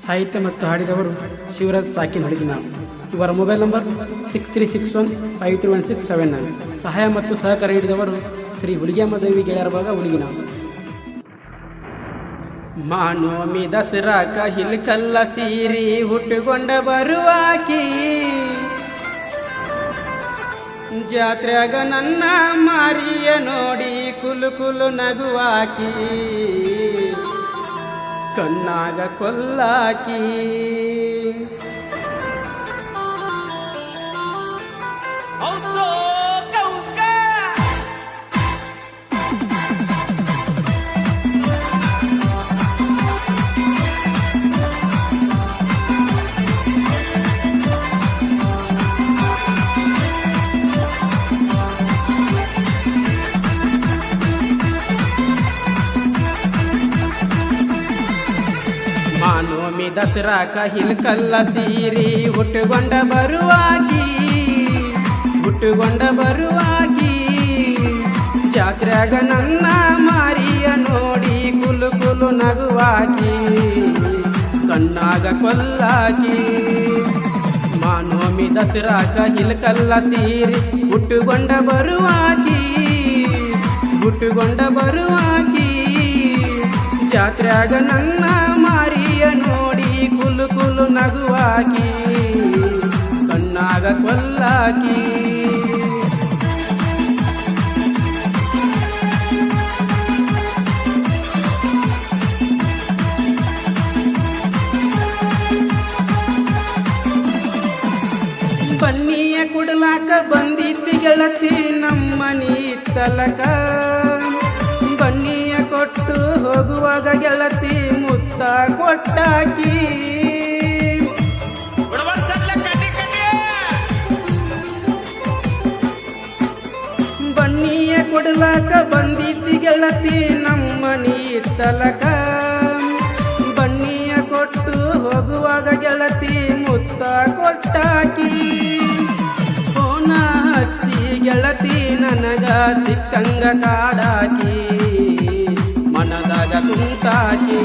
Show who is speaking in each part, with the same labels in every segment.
Speaker 1: ಸಾಹಿತ್ಯ ಮತ್ತು ಹಾಡಿದವರು ಶಿವರಾಜ್ ಸಾಕಿನ್ ಹುಡುಗಿನಾಳ್. ಇವರ ಮೊಬೈಲ್ ನಂಬರ್ 6361531679. ಸಹಾಯ ಮತ್ತು ಸಹಕಾರ ನೀಡಿದವರು ಶ್ರೀ ಹುಲಿಗೆಮ್ಮ ದೇವಿ ಗೆಳೆಯರ ಭಾಗ ಹುಲಿಗಿನಾಳ್. ಮಾನೋಮಿ ದಸರಾಕ ಹಿಲ್ಕಲ್ಲ ಸೀರಿ ಹುಟ್ಟುಕೊಂಡ ಬರುವಾಕಿ, ಜಾತ್ರೆಯಾಗ ನನ್ನ ಮಾರಿಯ ನೋಡಿ ಕುಲು ಕುಲು ನಗುವಾಕಿ, ಕಣ್ಣಾಗ ಕೊಲ್ಲಾಕಿ. ಮಾನೋಮಿ ದಸರಾಕ ಹಿಲ್ಕಲ್ಲ ಸೀರಿ ಹುಟ್ಟುಕೊಂಡ ಬರುವಾಗಿ, ಹುಟ್ಟುಕೊಂಡ ಬರುವಾಗಿ, ಜಾತ್ರೆಯಾಗ ನನ್ನ ಮಾರಿಯ ನೋಡಿ ಕುಲು ಕುಲು ನಗುವಾಕಿ, ಕಣ್ಣಾಗ ಕೊಲ್ಲಾಕಿ. ಮಾನೋಮಿ ದಸರಾಕ ಹಿಲ್ಕಲ್ಲ ಸೀರಿ ಹುಟ್ಟುಕೊಂಡ ಬರುವಾಗಿ, ಹುಟ್ಟುಕೊಂಡ ಬರುವಾಗಿ, ಜಾತ್ರೆಯಾಗ ನನ್ನ ಮಾರಿಯ ನೋಡಿ ಕುಲು ಕುಲು ನಗುವಾಕಿ, ಕಣ್ಣಾಗ ಕೊಲ್ಲಾಕಿ. ಬನ್ನಿಯ ಕುಡಲಾಕ ಬಂದಿತ್ತಿ ಗೆಳತಿ ನಮ್ಮನಿ ತಲಕ, ಬನ್ನಿಯ ಕೊಟ್ಟು ಹೋಗುವಾಗ ಗೆಳತಿ ಮುತ್ತ ಕೊಟ್ಟಾಕಿ, ಬನ್ನಿಯ ಕೊಡಲಾಕ ಬಂದಿತ್ತಿ ಗೆಳತಿ ನಮ್ಮನಿ ತಲಕ, ಬನ್ನಿಯ ಕೊಟ್ಟು ಹೋಗುವಾಗ ಗೆಳತಿ ಮುತ್ತ ಕೊಟ್ಟಾಕಿ. ಫೋನ ಹಚ್ಚಿ ಗೆಳತಿ ನನಗ ಸಿಕ್ಕಂಗ ಕಾಡಾಕಿ, ಮನದಾಗ ಕುಂತಾಕಿ.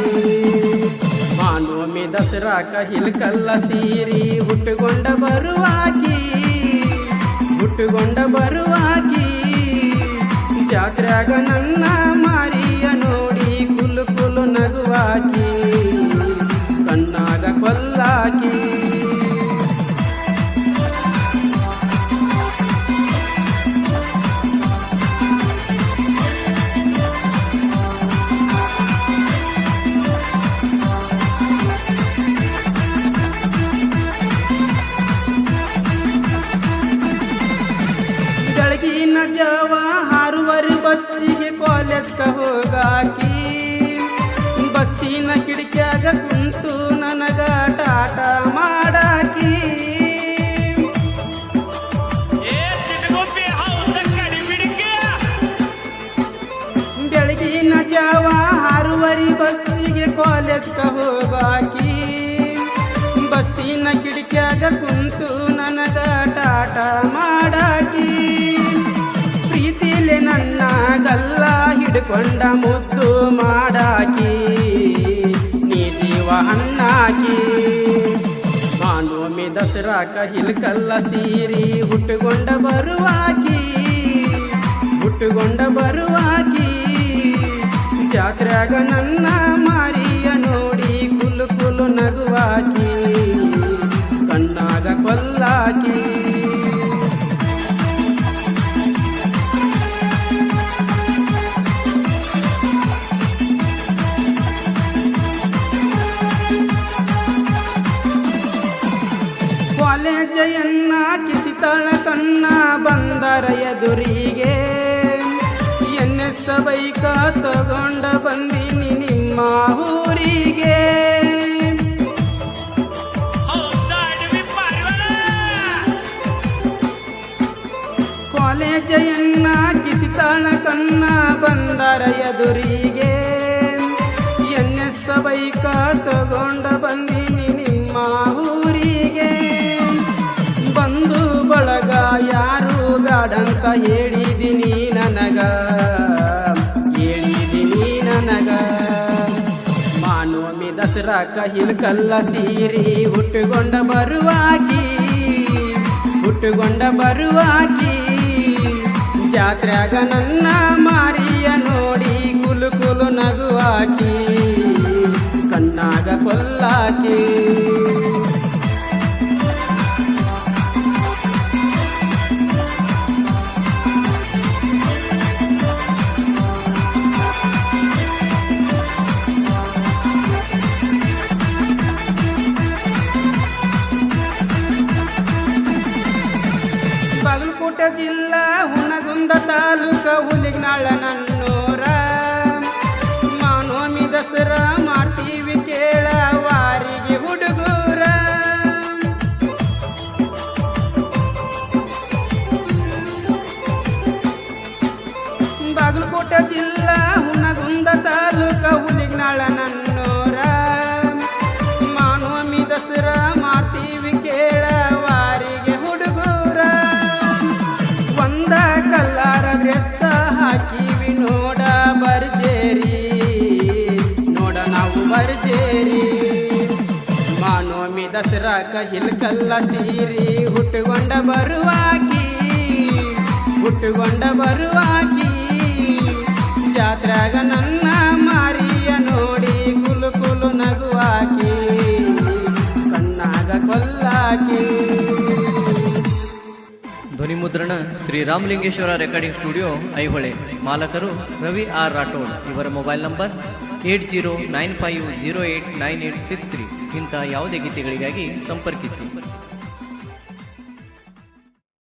Speaker 1: ಮಾನೋಮಿ ದಸರಾಕ ಹಿಲ್ಕಲ್ಲ ಸೀರಿ ಹುಟ್ಟುಕೊಂಡ ಬರುವಾಕಿ, ಹುಟ್ಟುಕೊಂಡ ಬರುವಾಕಿ, ಜಾತ್ರೆಯಾಗ ನನ್ನ ಮಾರಿಯ ನೋಡಿ ಕುಲು ಕುಲು ನಗುವಾಕಿ, ಕಣ್ಣಾಗ ಕೊಲ್ಲಾಕಿ. ಬೆಳಗಿನ ಜಾವ 6 ಬಸ್ಸಿಗೆ ಕಾಲೇಜ್ಗ ಹೋಗಾಕಿ, ಬಸ್ಸಿನ ಕಿಡಿಕ್ಯಾಗ ಕುಂತು ನನಗ ಟಾಟ ಮಾಡಾಕಿ. ಬೆಳಗಿನ ಜಾವ 6 ಬಸ್ಸಿಗೆ ಕಾಲೇಜ್ಗ ಹೋಗಾಕಿ, ಬಸ್ಸಿನ ಕಿಡಿಕ್ಯಾಗ ಕುಂತು ನನಗ ಟಾಟ ಮಾಡಾಕಿ. ಪ್ರೀತಿಲೆ ನನ್ನ ಗಲ್ಲ ಹಿಡ್ಕೊಂಡ ಮುದ್ದು ಮಾಡಾಕಿ, ನೀ ಜೀವ ಹಣ್ಣಾಕಿ. ಮಾನೋಮಿ ದಸರಾಕ ಹಿಲ್ಕಲ್ಲ ಸೀರಿ ಹುಟ್ಟುಕೊಂಡ ಬರುವಾಕಿ, ಹುಟ್ಟುಕೊಂಡ ಬರುವಾಕಿ, ಜಾತ್ರೆಯಾಗ ನನ್ನ ಮಾರಿಯ ನೋಡಿ ಕುಲು ಕುಲು ನಗುವಾಕಿ, ಕಣ್ಣಾಗ ಕೊಲ್ಲಾಕಿ. ಕಾಲೇಜಯನ್ನ ಕಿಸಿತಾಳ ಕಣ್ಣ ಬಂದರ ಎದುರಿಗೆ, NS ಬೈಕ ತಗೊಂಡ ಬಂದಿನಿ ನಿಮ್ಮ ಊರಿಗೆ. ಕಾಲೇಜಯನ್ನ ಕಿಸಿತಾಳ ಕಣ್ಣ ಬಂದರ ಎದುರಿಗೆ, NS ಬೈಕ ತಗೊಂಡ ಬಂದಿನಿ ನಿಮ್ಮ ಊರಿಗೆ. ಬಂದು ಬಳಗ ಯಾರು ಬ್ಯಾಡಂತ ಹೇಳಿದಿನಿ ನನಗ, ಹೇಳಿದಿನಿ ನನಗ. ಮಾನೋಮಿ ದಸರಾಕ ಹಿಲ್ಕಲ್ಲ ಸೀರಿ ಹುಟ್ಟುಕೊಂಡ ಬರುವಾಕಿ ಜಾತ್ರ್ಯಾಗ ನನ್ನ ಮಾರಿಯ ನೋಡಿ ಕುಲು ಕುಲು ನಗುವಾಕಿ ಕಣ್ಣಾಗ ಕೊಲ್ಲಾಕಿ. ಬಾಗಲಕೋಟೆ ಜಿಲ್ಲಾ ಹುನಗುಂದ ತಾಲೂಕ ಹುಲಿಗ್ನಾಳ ನನ್ನೂರ. ಮಾನೋಮಿ ದಸರಾ ಮಾಡ್ತೀವಿ ಕೇಳ ವಾರಿಗೆ ಹುಡುಗೂರ. ಬಾಗಲಕೋಟೆ ಜಿಲ್ಲಾ ಹುನಗುಂದ ತಾಲೂಕ ಹುಲಿಗ್ನಾಳ ನನ್ನೂರ. ಮಾನೋಮಿ ದಸರಾ ಮಾಡ್ತೀವಿ ಕೇಳ ವಾರಿಗೆ ಹುಡುಗೂರ. ಒಂದ ಕಲ್ಲಾರ ಡ್ರೆಸ್ಸ ಹಾಕಿವಿ ನೋಡ ನಾವು ಬರ್ಜೇರಿ. ಮಾನೋಮಿ ದಸರಾಕ ಹಿಲ್ಕಲ್ಲ ಸೀರಿ ಹುಟ್ಟುಕೊಂಡ ಬರುವಾಕಿ ಜಾತ್ರ್ಯಾಗ ನನ್ನ ಮಾರಿಯ ನೋಡಿ ಕುಲು ಕುಲು ನಗುವಾಕಿ ಕಣ್ಣಾಗ ಕೊಲ್ಲಾಕಿ.
Speaker 2: ಧ್ವನಿ ಮುದ್ರಣ ಶ್ರೀ ರಾಮಲಿಂಗೇಶ್ವರ ರೆಕಾರ್ಡಿಂಗ್ ಸ್ಟುಡಿಯೋ ಐಹೊಳೆ. ಮಾಲಕರು ರವಿ ಆರ್ ರಾಠೋಡ್. ಇವರ ಮೊಬೈಲ್ ನಂಬರ್ 8095089863. ಇಂಥ ಯಾವುದೇ ಗೀತೆಗಳಿಗಾಗಿ ಸಂಪರ್ಕಿಸಿ.